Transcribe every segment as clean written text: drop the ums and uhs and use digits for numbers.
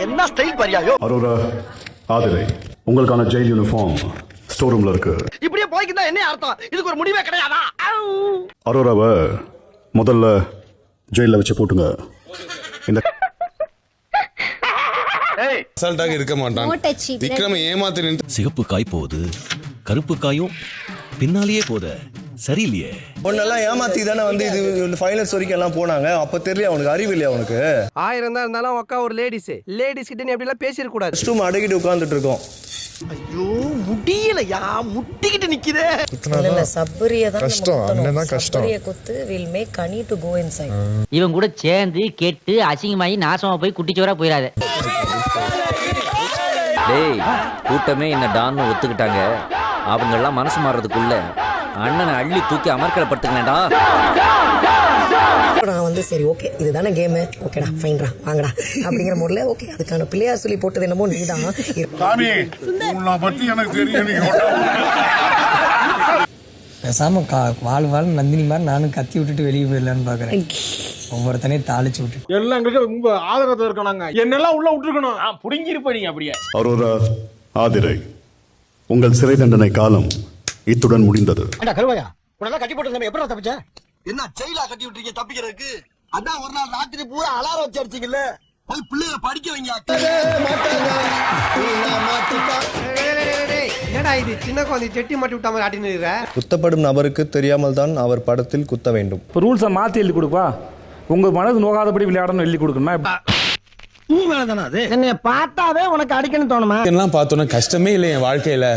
என்ன ஸ்டைல் பரியாயோ. அரோரா ஆதிரை, உங்களுக்கான jail uniform store ரூம்ல இருக்கு. இப்படியே போய்க்குதா என்ன அர்த்தம்? இதுக்கு ஒரு முடிவே கிடையாதா? அரோராவை முதல்ல ஜெயில வச்சு போட்டுங்க. இந்த அசால்ட்டாக இருக்க மாட்டான். விக்ரம் ஏமாத்தி நின்று சிகப்பு காய் போகுது, கருப்பு காயும் பின்னாலேயே போத சரியில்லையே. ஒன்னெல்லாம் ஏமாத்தி தானே வந்து இது ஃபைனல்ஸ் வரைக்கும் எல்லாம் போனாங்க. அப்ப தெரியல அவனுக்கு அறிவு இல்லையா அவனுக்கு? 1000 தான் இருந்தாலும் அக்கா ஒரு லேடிஸ் கிட்ட நீ அப்படி எல்லாம் பேசிட கூடாது. ரெஸ்ட்ரூம் அடக்கிட்டு உட்கார்ந்துட்டு இருக்கோம். ஐயோ முடியலையா, முட்டிக்கிட்டு நிக்குதே. இல்ல சப்பரிய தான் கஷ்டம், அண்ணன் தான் கஷ்டம். சப்பரிய குத்து will make Kani to go inside. இவன் கூட சேர்ந்து கெட்டு அசிங்கமாயி நாசமா போய் குட்டிச்சோரா போயிடாத. டேய், கூட்டமே என்ன டான்னு ஒத்துக்கிட்டாங்க. அவங்க எல்லாம் மனசு மாறதுக்குள்ள அண்ணனை அள்ளி தூக்கி அமர்க்கல படுத்துக்கணேடா. நான் வந்து சரி ஓகே இதுதானே கேம், ஓகேடா ஃபைன்டா வாங்கடா அப்படிங்கிற முறையில் ஓகே அதுக்கான பிள்ளையார் சொல்லி போட்டது என்னமோ நீதான். பேசாம வாழ் நந்தினி மாதிரி நானும் கத்தி விட்டுட்டு வெளியே போயிடலான்னு பாக்குறேன். ஒவ்வொருத்தனையும் தாளிச்சு விட்டு எல்லாம் எங்களுக்கு ரொம்ப ஆதரவு இருக்கணுங்க. என்னெல்லாம் உள்ள விட்டுருக்கணும், புடுங்கிருப்பீங்க அப்படியே. அரோரா ஆதிரை, உங்கள் சிறை தண்டனை காலம் இத்துடன் முடிந்தது. கருவாயா உனெல்லாம் கட்டி போட்டு எப்படி தப்பிச்ச? என்ன ஜெயிலா கட்டி விட்டுருக்கீங்க தப்பிக்கிறதுக்கு? அதான் ஒரு நாள் ராத்திரி பூரா அலாரம் வச்சு அடிச்சீங்கல்ல, போய் பிள்ளைய படிக்க வைங்க. என்னடா இது சின்ன குழந்தை செட்டி மாட்டி விட்ட மாதிரி ஆட்டின்னு. குத்தப்படும் நபருக்கு தெரியாமல் தான் அவர் படத்தில் குத்த வேண்டும். இப்போ ரூல்ஸை மாற்றி எழுதி கொடுப்பா. உங்க மனது நோகாதபடி விளையாடணும் எழுதி கொடுக்கணுமா? என்னைய பார்த்தாவே உனக்கு அடிக்கணும் தோணுமா? எல்லாம் பார்த்தோன்னா கஷ்டமே இல்லை என் வாழ்க்கையில.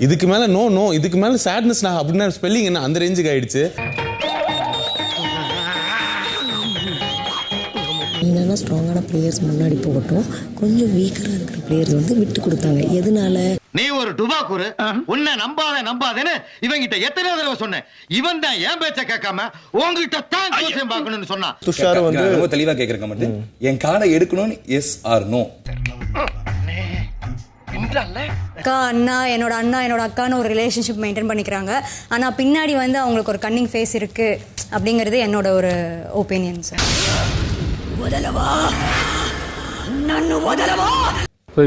இதுக்கு மேல நோ இதுக்கு மேல சேட்னஸ் நான் அப்படின்னா ஸ்பெல்லிங் என்ன அந்த ரேஞ்சுக்கு ஆயிடுச்சு. என்னன்னா ஸ்ட்ராங்கான பிளேயர்ஸ் முன்னாடி போகட்டும், கொஞ்சம் வீக்கரா இருக்கிற பிளேயர்ஸ் வந்து விட்டு கொடுத்தாங்க. எதனால? நீ ஒரு டுபாக்கூரு, உன்னை நம்பாதேன்னு இவங்கிட்ட எத்தனை தடவை சொன்னேன். இவன் தான் என் பேச்ச கேட்காம உங்ககிட்ட தான் கோசம் பார்க்கணும்னு சொன்னான். துஷார் வந்து ரொம்ப தெளிவா கேக்குறேன் மட்டும் என் கார்டை எடுக்கணும்னு எஸ் ஆர் நோ. அக்கா என்னோட அண்ணா என்னோட அக்கான்னு ஒரு ரிலேஷன்ஷிப் மெயின்டைன் பண்ணிக்கிறாங்க. ஆனா பின்னாடி வந்து அவங்களுக்கு ஒரு கன்னிங் ஃபேஸ் இருக்கு அப்படிங்கிறது என்னோட ஒரு ஒப்பீனியன் சார்.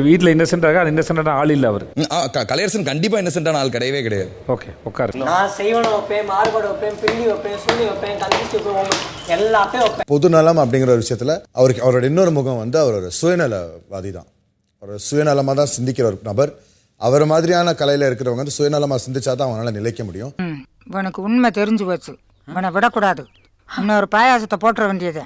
வீட்டில் இன்னசென்ட்டாக அது இன்னசென்ட்டான ஆள் இல்லை அவர். கலையரசன் கண்டிப்பா இன்னசென்ட்டான ஆள் கிடையவே கிடையாது. ஓகே உட்காரு. நான் செய்வன வைப்பேன், மார்போட வைப்பேன், பில்லி வைப்பேன், சுள்ளி வைப்பேன், கந்திச்சு வைப்பேன், எல்லாத்தையும் வைப்பேன். பொதுநலம் அப்படிங்கிற ஒரு விஷயத்துல அவரோட இன்னொரு முகம் வந்து அவரோட சுயநலவாதி தான். ஒரு சுயநலமா தான் சிந்திக்கிற ஒரு நபர். அவர் மாதிரியான கலையில இருக்கிறவங்க வந்து சுயநலமா சிந்திச்சாதான் அவனால நிலைக்க முடியும். உனக்கு உண்மை தெரிஞ்சு போச்சு, உன்னை விடக்கூடாது. இன்னொரு பாயாசத்தை போட்டுற வேண்டியது.